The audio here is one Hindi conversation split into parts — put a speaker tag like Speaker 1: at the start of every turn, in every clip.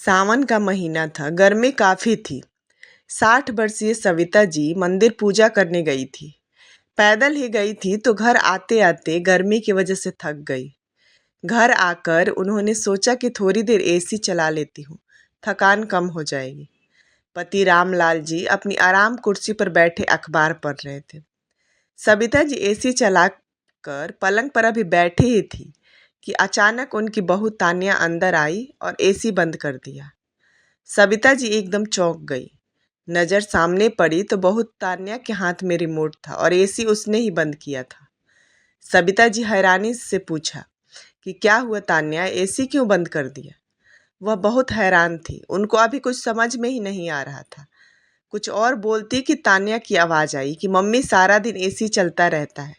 Speaker 1: सावन का महीना था। गर्मी काफी थी। 60 वर्षीय सविता जी मंदिर पूजा करने गई थी। पैदल ही गई थी तो घर आते आते गर्मी की वजह से थक गई। घर आकर उन्होंने सोचा कि थोड़ी देर एसी चला लेती हूँ, थकान कम हो जाएगी। पति रामलाल जी अपनी आराम कुर्सी पर बैठे अखबार पढ़ रहे थे। सविता जी एसी चलाकर पलंग पर अभी बैठी ही थी कि अचानक उनकी बहू तान्या अंदर आई और एसी बंद कर दिया। सविता जी एकदम चौंक गई। नजर सामने पड़ी तो बहू तान्या के हाथ में रिमोट था और एसी उसने ही बंद किया था। सविता जी हैरानी से पूछा कि क्या हुआ तान्या, एसी क्यों बंद कर दिया? वह बहुत हैरान थी। उनको अभी कुछ समझ में ही नहीं आ रहा था। कुछ और बोलती कि तान्या की आवाज आई कि मम्मी सारा दिन एसी चलता रहता है,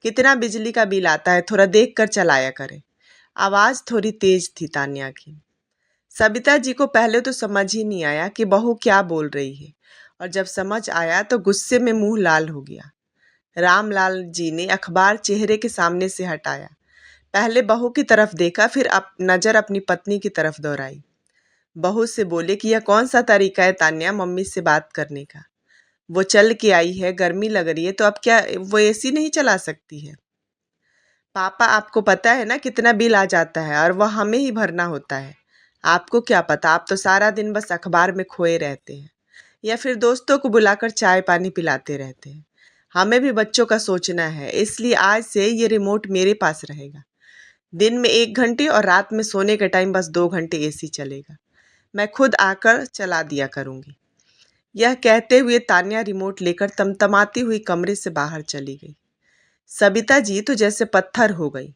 Speaker 1: कितना बिजली का बिल आता है, थोड़ा देख कर चलाया करें। आवाज थोड़ी तेज थी तान्या की। सविता जी को पहले तो समझ ही नहीं आया कि बहू क्या बोल रही है, और जब समझ आया तो गुस्से में मुंह लाल हो गया। रामलाल जी ने अखबार चेहरे के सामने से हटाया, पहले बहू की तरफ देखा, फिर नजर अपनी पत्नी की तरफ दोहराई। बहू से बोले कि यह कौन सा तरीका है तान्या मम्मी से बात करने का? वो चल के आई है, गर्मी लग रही है तो अब क्या वो एसी नहीं चला सकती है? पापा, आपको पता है ना कितना बिल आ जाता है और वह हमें ही भरना होता है। आपको क्या पता, आप तो सारा दिन बस अखबार में खोए रहते हैं या फिर दोस्तों को बुलाकर चाय पानी पिलाते रहते हैं। हमें भी बच्चों का सोचना है, इसलिए आज से ये रिमोट मेरे पास रहेगा। दिन में 1 घंटे और रात में सोने के टाइम बस 2 घंटे एसी चलेगा। मैं खुद आकर चला दिया करूँगी। यह कहते हुए तान्या रिमोट लेकर तमतमाती हुई कमरे से बाहर चली गई। सविता जी तो जैसे पत्थर हो गई।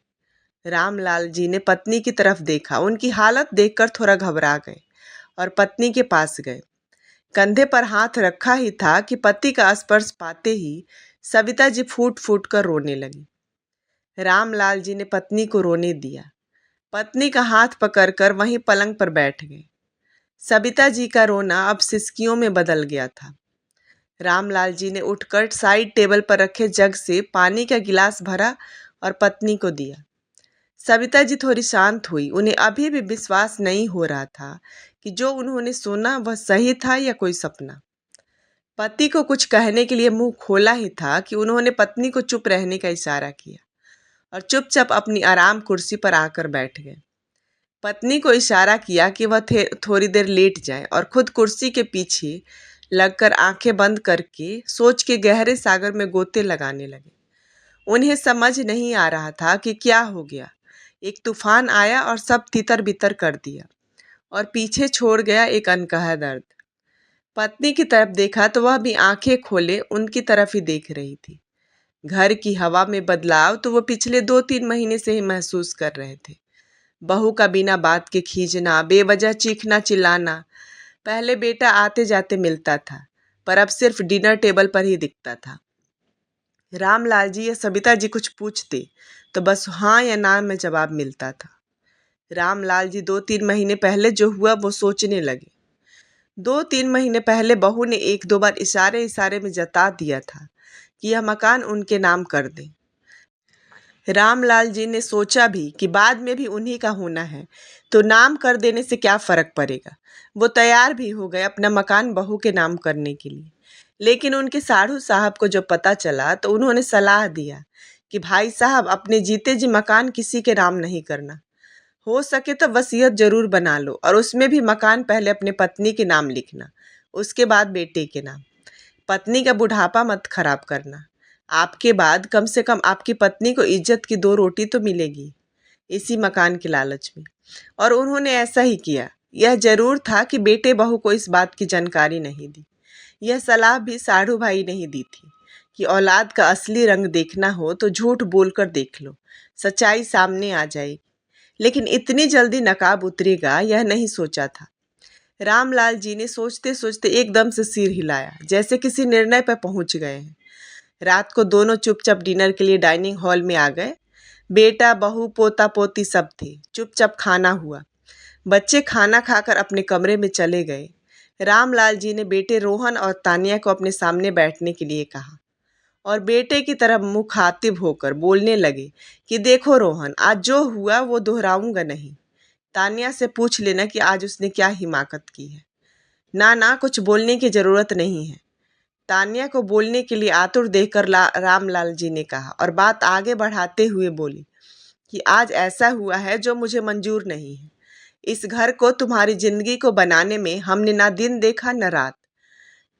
Speaker 1: रामलाल जी ने पत्नी की तरफ देखा। उनकी हालत देखकर थोड़ा घबरा गए और पत्नी के पास गए। कंधे पर हाथ रखा ही था कि पति का स्पर्श पाते ही सविता जी फूट फूट कर रोने लगी। रामलाल जी ने पत्नी को रोने दिया। पत्नी का हाथ पकड़कर वहीं पलंग पर बैठ गए। सविता जी का रोना अब सिसकियों में बदल गया था। रामलाल जी ने उठकर साइड टेबल पर रखे जग से पानी का गिलास भरा और पत्नी को दिया। सविता जी थोड़ी शांत हुई। उन्हें अभी भी विश्वास नहीं हो रहा था कि जो उन्होंने सुना वह सही था या कोई सपना। पति को कुछ कहने के लिए मुंह खोला ही था कि उन्होंने पत्नी को चुप रहने का इशारा किया और चुपचाप अपनी आराम कुर्सी पर आकर बैठ गए। पत्नी को इशारा किया कि वह थोड़ी देर लेट जाए और खुद कुर्सी के पीछे लगकर आंखें बंद करके सोच के गहरे सागर में गोते लगाने लगे। उन्हें समझ नहीं आ रहा था कि क्या हो गया। एक तूफान आया और सब तितर बितर कर दिया और पीछे छोड़ गया एक अनकहा दर्द। पत्नी की तरफ देखा तो वह भी आंखें खोले उनकी तरफ ही देख रही थी। घर की हवा में बदलाव तो वो पिछले 2-3 महीने से ही महसूस कर रहे थे। बहू का बिना बात के खींचना, बेवजह चीखना चिल्लाना। पहले बेटा आते जाते मिलता था, पर अब सिर्फ डिनर टेबल पर ही दिखता था। रामलाल जी या सविता जी कुछ पूछते तो बस हाँ या ना में जवाब मिलता था। रामलाल जी 2-3 महीने पहले जो हुआ वो सोचने लगे। 2-3 महीने पहले बहू ने 1-2 बार इशारे इशारे में जता दिया था कि यह मकान उनके नाम कर दें। रामलाल जी ने सोचा भी कि बाद में भी उन्हीं का होना है तो नाम कर देने से क्या फर्क पड़ेगा। वो तैयार भी हो गए अपना मकान बहू के नाम करने के लिए। लेकिन उनके साढ़ू साहब को जब पता चला तो उन्होंने सलाह दिया कि भाई साहब, अपने जीते जी मकान किसी के नाम नहीं करना। हो सके तो वसीयत जरूर बना लो और उसमें भी मकान पहले अपने पत्नी के नाम लिखना, उसके बाद बेटे के नाम। पत्नी का बुढ़ापा मत खराब करना। आपके बाद कम से कम आपकी पत्नी को इज्जत की 2 रोटी तो मिलेगी इसी मकान के लालच में। और उन्होंने ऐसा ही किया। यह जरूर था कि बेटे बहू को इस बात की जानकारी नहीं दी। यह सलाह भी साढ़ू भाई ने ही दी थी कि औलाद का असली रंग देखना हो तो झूठ बोलकर देख लो, सच्चाई सामने आ जाएगी। लेकिन इतनी जल्दी नकाब उतरेगा यह नहीं सोचा था। रामलाल जी ने सोचते सोचते एकदम से सिर हिलाया, जैसे किसी निर्णय पर पहुंच गए हैं। रात को दोनों चुपचाप डिनर के लिए डाइनिंग हॉल में आ गए। बेटा बहू पोता पोती सब थे। चुपचाप खाना हुआ। बच्चे खाना खाकर अपने कमरे में चले गए। रामलाल जी ने बेटे रोहन और तानिया को अपने सामने बैठने के लिए कहा और बेटे की तरफ मुखातिब होकर बोलने लगे कि देखो रोहन, आज जो हुआ वो दोहराऊंगा नहीं। तान्या से पूछ लेना कि आज उसने क्या हिमाकत की है। ना ना, कुछ बोलने की जरूरत नहीं है, तान्या को बोलने के लिए आतुर देखकर रामलाल जी ने कहा और बात आगे बढ़ाते हुए बोली कि आज ऐसा हुआ है जो मुझे मंजूर नहीं है। इस घर को, तुम्हारी जिंदगी को बनाने में हमने ना दिन देखा न रात।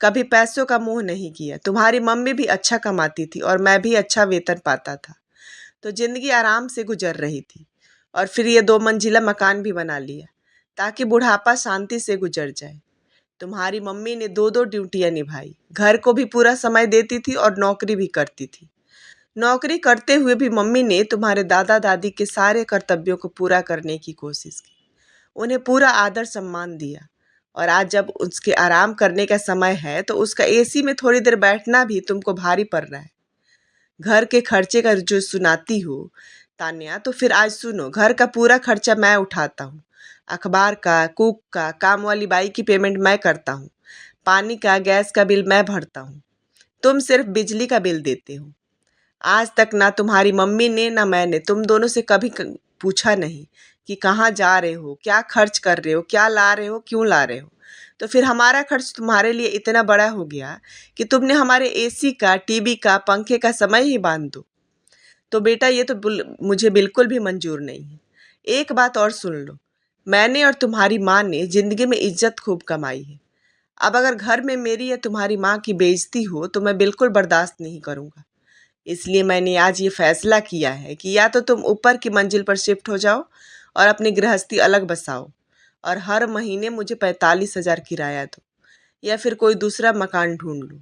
Speaker 1: कभी पैसों का मुंह नहीं किया। तुम्हारी मम्मी भी अच्छा कमाती थी और मैं भी अच्छा वेतन पाता था, तो जिंदगी आराम से गुजर रही थी। और फिर ये 2 मंजिला मकान भी बना लिया ताकि बुढ़ापा शांति से गुजर जाए। तुम्हारी मम्मी ने 2-2 ड्यूटियां निभाई, घर को भी पूरा समय देती थी और नौकरी भी करती थी। नौकरी करते हुए भी मम्मी ने तुम्हारे दादा दादी के सारे कर्तव्यों को पूरा करने की कोशिश की, उन्हें पूरा आदर सम्मान दिया। और आज जब उसके आराम करने का समय है तो उसका एसी में थोड़ी देर बैठना भी तुमको भारी पड़ रहा है। घर के खर्चे का जो सुनाती हो तान्या, तो फिर आज सुनो, घर का पूरा खर्चा मैं उठाता हूँ। अखबार का, कुक का, काम वाली बाई की पेमेंट मैं करता हूँ, पानी का, गैस का बिल मैं भरता हूँ। तुम सिर्फ बिजली का बिल देते हो। आज तक ना तुम्हारी मम्मी ने ना मैंने तुम दोनों से कभी पूछा नहीं कि कहाँ जा रहे हो, क्या खर्च कर रहे हो, क्या ला रहे हो, क्यों ला रहे हो। तो फिर हमारा खर्च तुम्हारे लिए इतना बड़ा हो गया कि तुमने हमारे एसी का, टीवी का, पंखे का समय ही बांध दो। तो बेटा, ये तो मुझे बिल्कुल भी मंजूर नहीं है। एक बात और सुन लो, मैंने और तुम्हारी माँ ने जिंदगी में इज्जत खूब कमाई है। अब अगर घर में मेरी या तुम्हारी माँ की बेइज्जती हो तो मैं बिल्कुल बर्दाश्त नहीं करूँगा। इसलिए मैंने आज ये फैसला किया है कि या तो तुम ऊपर की मंजिल पर शिफ्ट हो जाओ और अपनी गृहस्थी अलग बसाओ और हर महीने मुझे 45,000 किराया दो, या फिर कोई दूसरा मकान ढूंढ लो,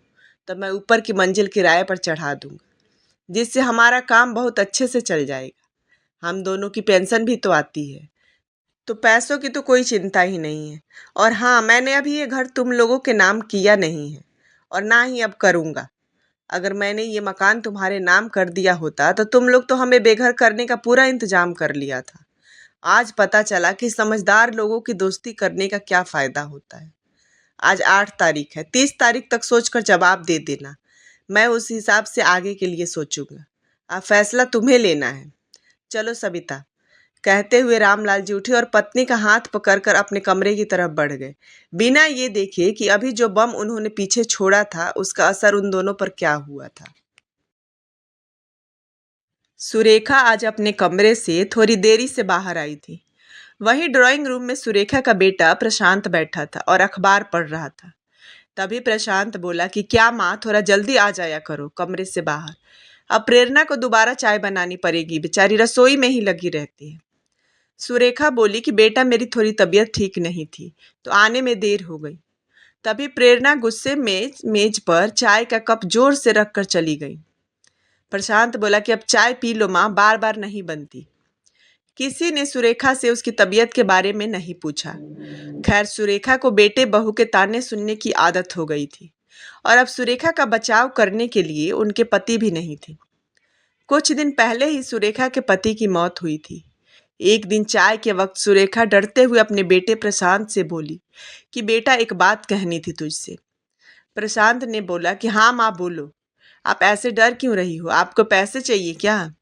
Speaker 1: तब मैं ऊपर की मंजिल किराए पर चढ़ा दूंगा, जिससे हमारा काम बहुत अच्छे से चल जाएगा। हम दोनों की पेंशन भी तो आती है, तो पैसों की तो कोई चिंता ही नहीं है। और हाँ, मैंने अभी ये घर तुम लोगों के नाम किया नहीं है और ना ही अब करूँगा। अगर मैंने ये मकान तुम्हारे नाम कर दिया होता तो तुम लोग तो हमें बेघर करने का पूरा इंतजाम कर लिया था। आज पता चला कि समझदार लोगों की दोस्ती करने का क्या फायदा होता है। आज 8 तारीख है, 30 तारीख तक सोचकर जवाब दे देना। मैं उस हिसाब से आगे के लिए सोचूंगा। अब फैसला तुम्हें लेना है। चलो सविता, कहते हुए रामलाल जी उठे और पत्नी का हाथ पकड़कर अपने कमरे की तरफ बढ़ गए, बिना ये देखे कि अभी जो बम उन्होंने पीछे छोड़ा था उसका असर उन दोनों पर क्या हुआ था। सुरेखा आज अपने कमरे से थोड़ी देरी से बाहर आई थी। वहीं ड्राइंग रूम में सुरेखा का बेटा प्रशांत बैठा था और अखबार पढ़ रहा था। तभी प्रशांत बोला कि क्या माँ, थोड़ा जल्दी आ जाया करो कमरे से बाहर। अब प्रेरणा को दोबारा चाय बनानी पड़ेगी, बेचारी रसोई में ही लगी रहती है। सुरेखा बोली कि बेटा, मेरी थोड़ी तबीयत ठीक नहीं थी तो आने में देर हो गई। तभी प्रेरणा गुस्से में मेज पर चाय का कप जोर से रखकर चली गई। प्रशांत बोला कि अब चाय पी लो माँ, बार बार नहीं बनती। किसी ने सुरेखा से उसकी तबीयत के बारे में नहीं पूछा। खैर, सुरेखा को बेटे बहू के ताने सुनने की आदत हो गई थी और अब सुरेखा का बचाव करने के लिए उनके पति भी नहीं थे। कुछ दिन पहले ही सुरेखा के पति की मौत हुई थी। एक दिन चाय के वक्त सुरेखा डरते हुए अपने बेटे प्रशांत से बोली कि बेटा, एक बात कहनी थी तुझसे। प्रशांत ने बोला कि हाँ माँ, बोलो। आप ऐसे डर क्यों रही हो, आपको पैसे चाहिए क्या?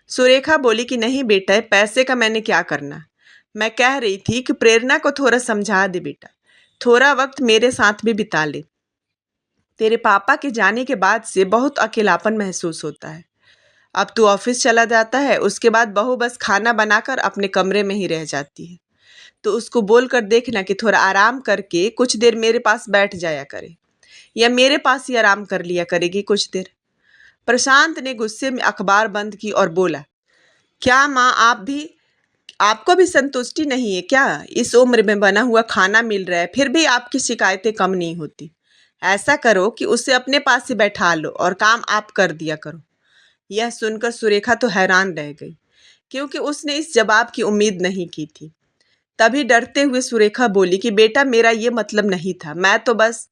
Speaker 1: सुरेखा बोली कि नहीं बेटा, पैसे का मैंने क्या करना। मैं कह रही थी कि प्रेरणा को थोड़ा समझा दे बेटा, थोड़ा वक्त मेरे साथ भी बिता ले। तेरे पापा के जाने के बाद से बहुत अकेलापन महसूस होता है। अब तू ऑफिस चला जाता है, उसके बाद बहू बस खाना बनाकर अपने कमरे में ही रह जाती है। तो उसको बोल कर देखना कि थोड़ा आराम करके कुछ देर मेरे पास बैठ जाया करे, या मेरे पास ही आराम कर लिया करेगी कुछ देर। प्रशांत ने गुस्से में अखबार बंद की और बोला, क्या माँ, आपको भी संतुष्टि नहीं है क्या? इस उम्र में बना हुआ खाना मिल रहा है, फिर भी आपकी शिकायतें कम नहीं होती। ऐसा करो कि उसे अपने पास ही बैठा लो और काम आप कर दिया करो। यह सुनकर सुरेखा तो हैरान रह गई, क्योंकि उसने इस जवाब की उम्मीद नहीं की थी। तभी डरते हुए सुरेखा बोली कि बेटा, मेरा ये मतलब नहीं था, मैं तो बस।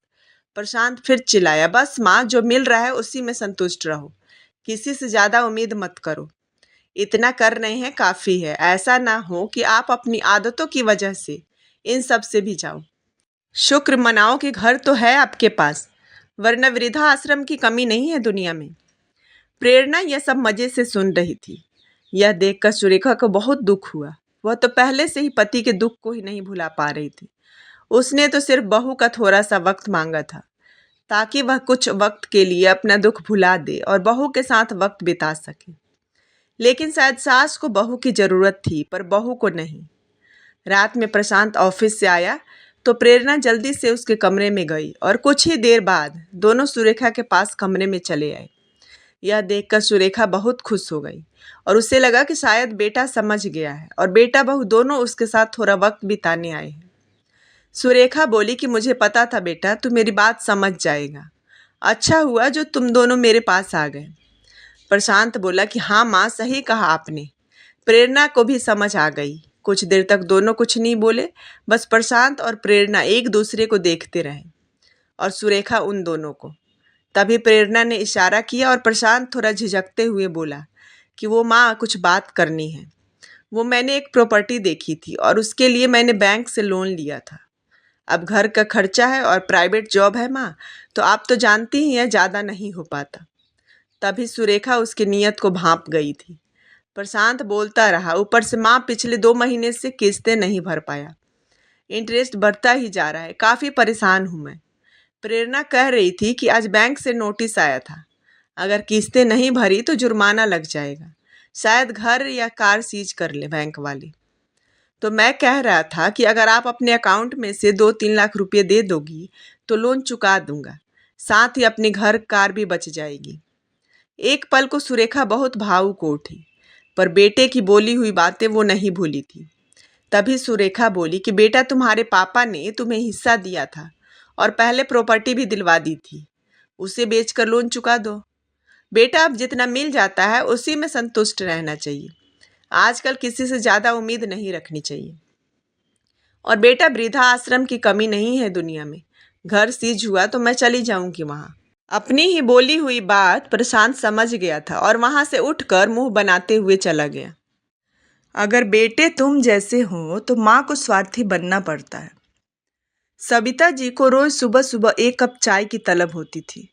Speaker 1: प्रशांत फिर चिल्लाया, बस माँ, जो मिल रहा है उसी में संतुष्ट रहो, किसी से ज्यादा उम्मीद मत करो। इतना कर रहे हैं काफी है, ऐसा ना हो कि आप अपनी आदतों की वजह से इन सब से भी जाओ। शुक्र मनाओ कि घर तो है आपके पास, वरना वृद्धा आश्रम की कमी नहीं है दुनिया में। प्रेरणा यह सब मजे से सुन रही थी। यह देखकर सुरेखा को बहुत दुख हुआ। वह तो पहले से ही पति के दुख को ही नहीं भुला पा रही थी। उसने तो सिर्फ बहू का थोड़ा सा वक्त मांगा था ताकि वह कुछ वक्त के लिए अपना दुख भुला दे और बहू के साथ वक्त बिता सके। लेकिन शायद सास को बहू की जरूरत थी पर बहू को नहीं। रात में प्रशांत ऑफिस से आया तो प्रेरणा जल्दी से उसके कमरे में गई और कुछ ही देर बाद दोनों सुरेखा के पास कमरे में चले आए। यह देखकर सुरेखा बहुत खुश हो गई और उसे लगा कि शायद बेटा समझ गया है और बेटा बहू दोनों उसके साथ थोड़ा वक्त बिताने आए हैं। सुरेखा बोली कि मुझे पता था बेटा तू मेरी बात समझ जाएगा। अच्छा हुआ जो तुम दोनों मेरे पास आ गए। प्रशांत बोला कि हाँ माँ, सही कहा आपने। प्रेरणा को भी समझ आ गई। कुछ देर तक दोनों कुछ नहीं बोले, बस प्रशांत और प्रेरणा एक दूसरे को देखते रहे और सुरेखा उन दोनों को। तभी प्रेरणा ने इशारा किया और प्रशांत थोड़ा झिझकते हुए बोला कि वो माँ, कुछ बात करनी है। वो मैंने एक प्रॉपर्टी देखी थी और उसके लिए मैंने बैंक से लोन लिया था। अब घर का खर्चा है और प्राइवेट जॉब है माँ, तो आप तो जानती ही हैं ज़्यादा नहीं हो पाता। तभी सुरेखा उसकी नीयत को भांप गई थी। प्रशांत बोलता रहा, ऊपर से माँ पिछले 2 महीने से किस्तें नहीं भर पाया, इंटरेस्ट बढ़ता ही जा रहा है, काफ़ी परेशान हूँ मैं। प्रेरणा कह रही थी कि आज बैंक से नोटिस आया था, अगर किस्तें नहीं भरी तो जुर्माना लग जाएगा, शायद घर या कार सीज कर ले बैंक वाले। तो मैं कह रहा था कि अगर आप अपने अकाउंट में से 2-3 लाख रुपये दे दोगी तो लोन चुका दूंगा, साथ ही अपनी घर कार भी बच जाएगी। एक पल को सुरेखा बहुत भावुक हो उठी, पर बेटे की बोली हुई बातें वो नहीं भूली थी। तभी सुरेखा बोली कि बेटा, तुम्हारे पापा ने तुम्हें हिस्सा दिया था और पहले प्रॉपर्टी भी दिलवा दी थी, उसे बेचकर लोन चुका दो। बेटा, अब जितना मिल जाता है उसी में संतुष्ट रहना चाहिए, आजकल किसी से ज़्यादा उम्मीद नहीं रखनी चाहिए। और बेटा, वृद्धा आश्रम की कमी नहीं है दुनिया में, घर सीज हुआ तो मैं चली जाऊंगी वहाँ। अपनी ही बोली हुई बात प्रशांत समझ गया था और वहाँ से उठकर मुंह बनाते हुए चला गया। अगर बेटे तुम जैसे हो तो माँ को स्वार्थी बनना पड़ता है। सविता जी को रोज सुबह सुबह 1 कप चाय की तलब होती थी।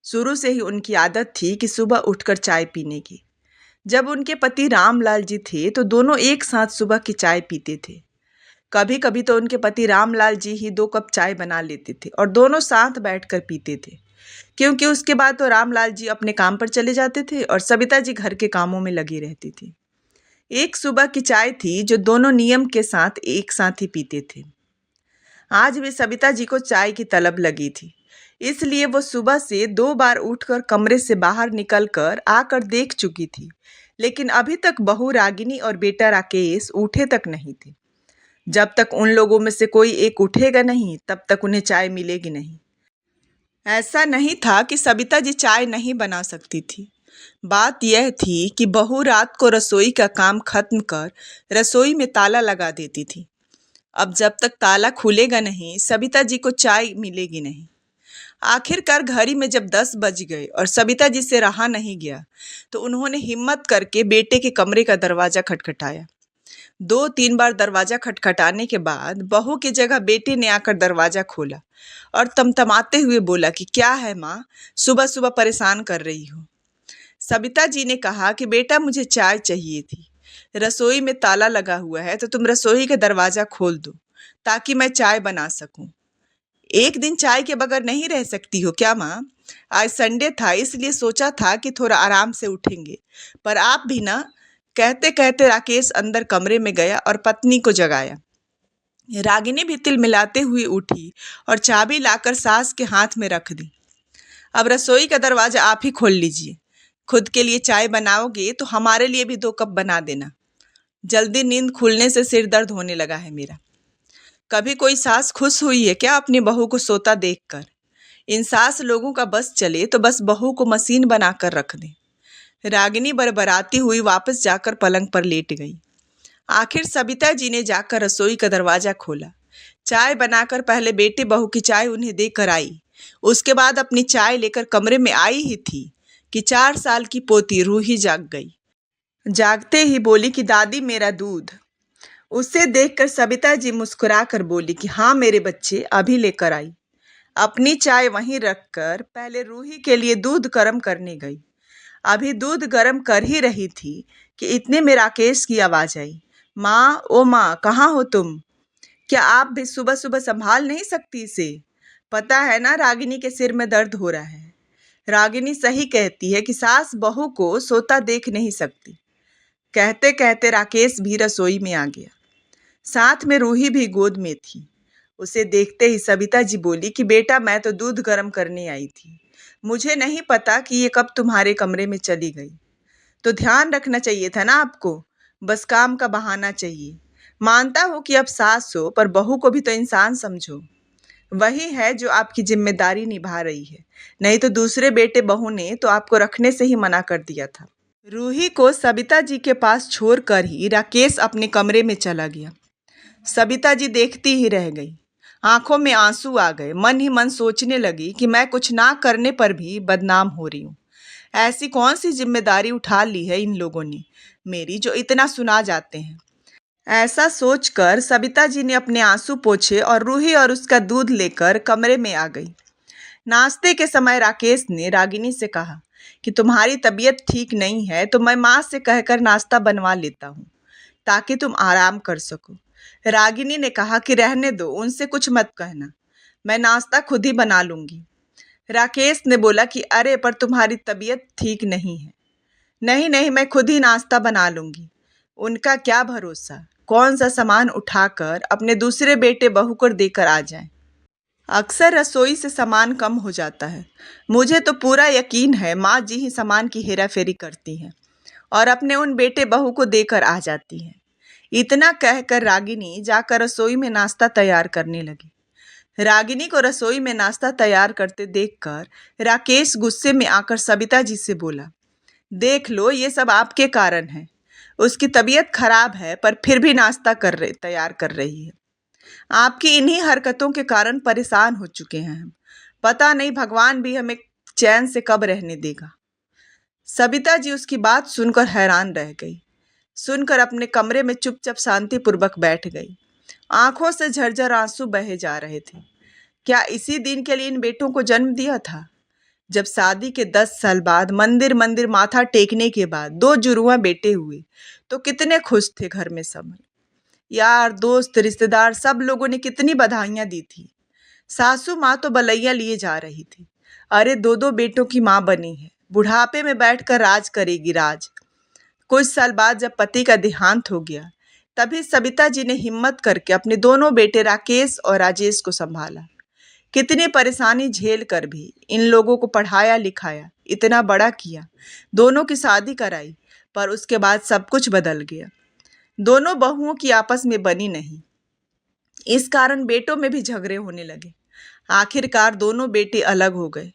Speaker 1: शुरू से ही उनकी आदत थी कि सुबह उठकर चाय पीने की। जब उनके पति रामलाल जी थे तो दोनों एक साथ सुबह की चाय पीते थे। कभी कभी तो उनके पति रामलाल जी ही 2 कप चाय बना लेते थे और दोनों साथ बैठकर पीते थे, क्योंकि उसके बाद तो रामलाल जी अपने काम पर चले जाते थे और सविता जी घर के कामों में लगी रहती थी। एक सुबह की चाय थी जो दोनों नियम के साथ एक साथ ही पीते थे। आज भी सविता जी को चाय की तलब लगी थी, इसलिए वो सुबह से 2 बार उठकर कमरे से बाहर निकलकर आकर देख चुकी थी, लेकिन अभी तक बहू रागिनी और बेटा राकेश उठे तक नहीं थे। जब तक उन लोगों में से कोई एक उठेगा नहीं तब तक उन्हें चाय मिलेगी नहीं। ऐसा नहीं था कि सविता जी चाय नहीं बना सकती थी। बात यह थी कि बहू रात को रसोई का काम खत्म कर रसोई में ताला लगा देती थी। अब जब तक ताला खुलेगा नहीं सविता जी को चाय मिलेगी नहीं। आखिरकार घड़ी में जब 10 बज गए और सविता जी से रहा नहीं गया तो उन्होंने हिम्मत करके बेटे के कमरे का दरवाज़ा खटखटाया। 2-3 बार दरवाज़ा खटखटाने के बाद बहू की जगह बेटे ने आकर दरवाज़ा खोला और तमतमाते हुए बोला कि क्या है माँ, सुबह सुबह परेशान कर रही हो। सविता जी ने कहा कि बेटा, मुझे चाय चाहिए थी, रसोई में ताला लगा हुआ है तो तुम रसोई का दरवाज़ा खोल दो ताकि मैं चाय बना सकूं। एक दिन चाय के बगैर नहीं रह सकती हो क्या माँ? आज संडे था इसलिए सोचा था कि थोड़ा आराम से उठेंगे, पर आप भी ना। कहते कहते राकेश अंदर कमरे में गया और पत्नी को जगाया। रागिनी भी तिल मिलाते हुए उठी और चाबी लाकर सास के हाथ में रख दी। अब रसोई का दरवाज़ा आप ही खोल लीजिए, खुद के लिए चाय बनाओगे तो हमारे लिए भी 2 कप बना देना, जल्दी नींद खुलने से सिर दर्द होने लगा है मेरा। कभी कोई सास खुश हुई है क्या अपनी बहू को सोता देखकर? इन सास लोगों का बस चले तो बस बहू को मशीन बनाकर रख दें। रागिनी बरबराती हुई वापस जाकर पलंग पर लेट गई। आखिर सविता जी ने जाकर रसोई का दरवाज़ा खोला। चाय बनाकर पहले बेटे बहू की चाय उन्हें देकर आई, उसके बाद अपनी चाय लेकर कमरे में आई ही थी कि 4 साल की पोती रूही जाग गई। जागते ही बोली कि दादी, मेरा दूध। उसे देखकर सविता जी मुस्कुराकर बोली कि हाँ मेरे बच्चे, अभी लेकर आई। अपनी चाय वहीं रखकर पहले रूही के लिए दूध गर्म करने गई। अभी दूध गर्म कर ही रही थी कि इतने में राकेश की आवाज़ आई। माँ, ओ माँ, कहाँ हो तुम? क्या आप भी सुबह सुबह संभाल नहीं सकती इसे? पता है ना, रागिनी के सिर में दर्द हो रहा है। रागिनी सही कहती है कि सास बहू को सोता देख नहीं सकती। कहते कहते राकेश भी रसोई में आ गया। साथ में रूही भी गोद में थी। उसे देखते ही सविता जी बोली कि बेटा, मैं तो दूध गर्म करने आई थी। मुझे नहीं पता कि ये कब तुम्हारे कमरे में चली गई। तो ध्यान रखना चाहिए था ना आपको। बस काम का बहाना चाहिए। मानता हूँ कि अब सास हो, पर बहू को भी तो इंसान समझो। वही है जो आपकी जिम्मेदारी निभा रही है। नहीं तो दूसरे बेटे बहू ने तो आपको रखने से ही मना कर दिया था। रूही को सविता जी के पास छोड़कर ही राकेश अपने कमरे में चला गया। सविता जी देखती ही रह गई। आंखों में आंसू आ गए। मन ही मन सोचने लगी कि मैं कुछ ना करने पर भी बदनाम हो रही हूँ। ऐसी कौन सी जिम्मेदारी उठा ली है इन लोगों ने मेरी, जो इतना सुना जाते हैं। ऐसा सोचकर सविता जी ने अपने आंसू पोंछे और रूही और उसका दूध लेकर कमरे में आ गई। नाश्ते के समय राकेश ने रागिनी से कहा कि तुम्हारी तबीयत ठीक नहीं है तो मैं माँ से कहकर नाश्ता बनवा लेता हूँ ताकि तुम आराम कर सको। रागिनी ने कहा कि रहने दो, उनसे कुछ मत कहना, मैं नाश्ता खुद ही बना लूंगी। राकेश ने बोला कि अरे, पर तुम्हारी तबीयत ठीक नहीं है। नहीं नहीं, मैं खुद ही नाश्ता बना लूंगी। उनका क्या भरोसा, कौन सा सामान उठाकर अपने दूसरे बेटे बहू को देकर आ जाए। अक्सर रसोई से सामान कम हो जाता है। मुझे तो पूरा यकीन है माँ जी ही सामान की हेरा फेरी करती हैं और अपने उन बेटे बहू को देकर आ जाती हैं। इतना कहकर रागिनी जाकर रसोई में नाश्ता तैयार करने लगी। रागिनी को रसोई में नाश्ता तैयार करते देखकर राकेश गुस्से में आकर सविता जी से बोला, देख लो, ये सब आपके कारण है। उसकी तबीयत खराब है पर फिर भी नाश्ता तैयार कर रही है। आपकी इन्हीं हरकतों के कारण परेशान हो चुके हैं हम। पता नहीं भगवान भी हमें चैन से कब रहने देगा। सविता जी उसकी बात सुनकर हैरान रह गई। सुनकर अपने कमरे में चुपचाप शांतिपूर्वक बैठ गई। आंखों से झरझर आंसू बहे जा रहे थे। क्या इसी दिन के लिए इन बेटों को जन्म दिया था? जब शादी के 10 साल बाद मंदिर मंदिर माथा टेकने के बाद 2 जुड़वा बेटे हुए तो कितने खुश थे घर में सब। यार दोस्त रिश्तेदार सब लोगों ने कितनी बधाइयां दी थी। सासू माँ तो बलैया लिए जा रही थी। अरे, 2 बेटों की माँ बनी है, बुढ़ापे में बैठकर राज करेगी राज। कुछ साल बाद जब पति का देहांत हो गया तभी सविता जी ने हिम्मत करके अपने दोनों बेटे राकेश और राजेश को संभाला। कितनी परेशानी झेल कर भी इन लोगों को पढ़ाया लिखाया, इतना बड़ा किया, दोनों की शादी कराई, पर उसके बाद सब कुछ बदल गया। दोनों बहुओं की आपस में बनी नहीं। इस कारण बेटों में भी झगड़े होने लगे। आखिरकार दोनों बेटे अलग हो गए।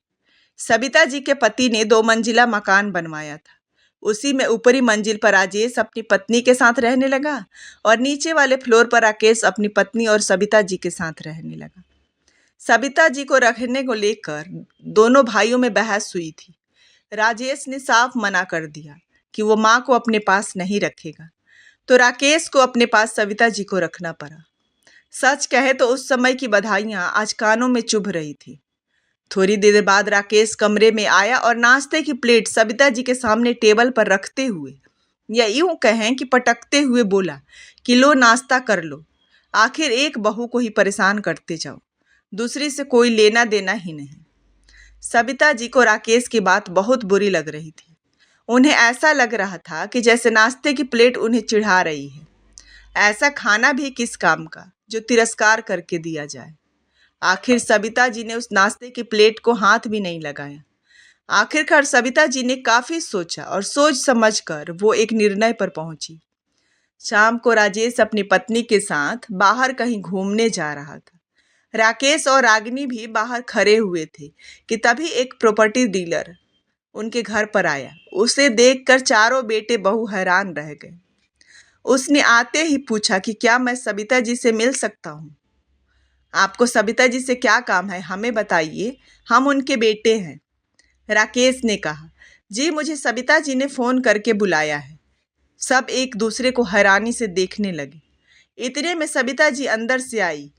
Speaker 1: सविता जी के पति ने 2 मंजिला मकान बनवाया था। उसी में ऊपरी मंजिल पर राजेश अपनी पत्नी के साथ रहने लगा और नीचे वाले फ्लोर पर राकेश अपनी पत्नी और सविता जी के साथ रहने लगा। सविता जी को रखने को लेकर दोनों भाइयों में बहस हुई थी। राजेश ने साफ मना कर दिया कि वो माँ को अपने पास नहीं रखेगा, तो राकेश को अपने पास सविता जी को रखना पड़ा। सच कहे तो उस समय की बधाइयां आज कानों में चुभ रही थी। थोड़ी देर बाद राकेश कमरे में आया और नाश्ते की प्लेट सविता जी के सामने टेबल पर रखते हुए, या यूं कहें कि पटकते हुए बोला कि लो, नाश्ता कर लो। आखिर एक बहू को ही परेशान करते जाओ, दूसरी से कोई लेना देना ही नहीं। सविता जी को राकेश की बात बहुत बुरी लग रही थी। उन्हें ऐसा लग रहा था कि जैसे नाश्ते की प्लेट उन्हें चिढ़ा रही है। ऐसा खाना भी किस काम का जो तिरस्कार करके दिया जाए। आखिर सविता जी ने उस नाश्ते की प्लेट को हाथ भी नहीं लगाया। आखिरकार सविता जी ने काफी सोचा और सोच समझकर वो एक निर्णय पर पहुंची। शाम को राजेश अपनी पत्नी के साथ बाहर कहीं घूमने जा रहा था। राकेश और रागिनी भी बाहर खड़े हुए थे कि तभी एक प्रॉपर्टी डीलर उनके घर पर आया। उसे देखकर चारों बेटे बहू हैरान रह गए। उसने आते ही पूछा कि क्या मैं सविता जी से मिल सकता हूँ? आपको सविता जी से क्या काम है, हमें बताइए, हम उनके बेटे हैं। राकेश ने कहा, जी मुझे सविता जी ने फ़ोन करके बुलाया है। सब एक दूसरे को हैरानी से देखने लगे। इतने में सविता जी अंदर से आई।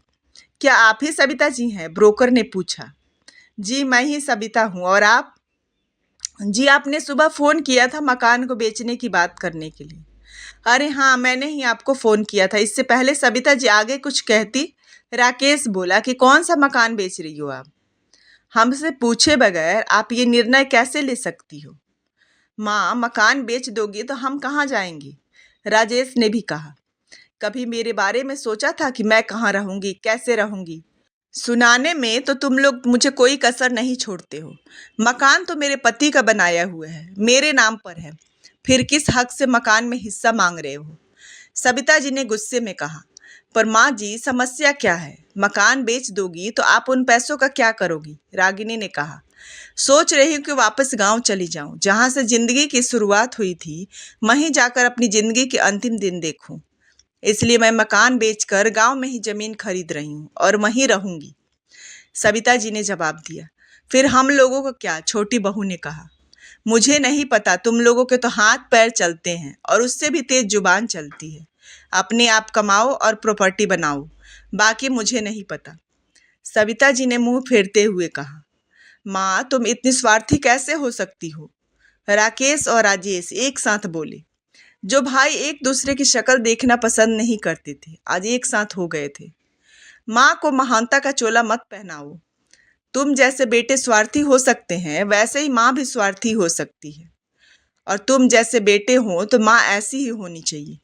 Speaker 1: क्या आप ही सविता जी हैं? ब्रोकर ने पूछा। जी मैं ही सविता हूँ, और आप? जी आपने सुबह फ़ोन किया था मकान को बेचने की बात करने के लिए। अरे हाँ, मैंने ही आपको फ़ोन किया था। इससे पहले सविता जी आगे कुछ कहती, राकेश बोला कि कौन सा मकान बेच रही हो आप? हमसे पूछे बगैर आप ये निर्णय कैसे ले सकती हो? माँ, मकान बेच दोगी तो हम कहाँ जाएंगे? राजेश ने भी कहा। कभी मेरे बारे में सोचा था कि मैं कहाँ रहूंगी, कैसे रहूंगी? सुनाने में तो तुम लोग मुझे कोई कसर नहीं छोड़ते हो। मकान तो मेरे पति का बनाया हुआ है, मेरे नाम पर है। फिर किस हक से मकान में हिस्सा मांग रहे हो? सबिता जी ने गुस्से में कहा। पर माँ जी, समस्या क्या है? मकान बेच दोगी तो आप उन पैसों का क्या करोगी? रागिनी ने कहा। सोच रही हूँ कि वापस गांव चली जाऊं, जहां से जिंदगी की शुरुआत हुई थी। वहीं जाकर अपनी जिंदगी के अंतिम दिन देखूं। इसलिए मैं मकान बेचकर गांव में ही जमीन खरीद रही हूँ और वहीं रहूंगी। सविता जी ने जवाब दिया। फिर हम लोगों को क्या? छोटी बहू ने कहा। मुझे नहीं पता, तुम लोगों के तो हाथ पैर चलते हैं और उससे भी तेज जुबान चलती है। अपने आप कमाओ और प्रॉपर्टी बनाओ, बाकी मुझे नहीं पता। सविता जी ने मुंह फेरते हुए कहा। माँ, तुम इतनी स्वार्थी कैसे हो सकती हो? राकेश और राजेश एक साथ बोले। जो भाई एक दूसरे की शक्ल देखना पसंद नहीं करते थे, आज एक साथ हो गए थे। माँ को महानता का चोला मत पहनाओ। तुम जैसे बेटे स्वार्थी हो सकते हैं, वैसे ही माँ भी स्वार्थी हो सकती है। और तुम जैसे बेटे हो तो माँ ऐसी ही होनी चाहिए।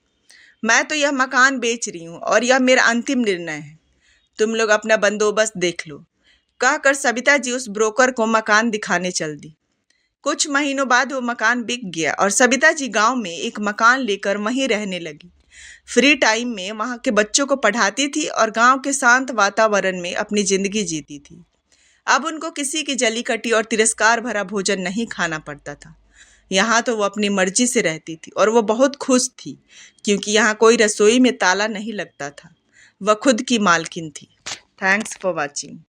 Speaker 1: मैं तो यह मकान बेच रही हूँ और यह मेरा अंतिम निर्णय है। तुम लोग अपना बंदोबस्त देख लो। कहकर सविता जी उस ब्रोकर को मकान दिखाने चल दी। कुछ महीनों बाद वो मकान बिक गया और सविता जी गांव में एक मकान लेकर वहीं रहने लगी। फ्री टाइम में वहां के बच्चों को पढ़ाती थी और गांव के शांत वातावरण में अपनी जिंदगी जीती थी। अब उनको किसी की जली कटी और तिरस्कार भरा भोजन नहीं खाना पड़ता था। यहाँ तो वो अपनी मर्जी से रहती थी और वो बहुत खुश थी, क्योंकि यहाँ कोई रसोई में ताला नहीं लगता था। वह खुद की मालकिन थी। Thanks for watching.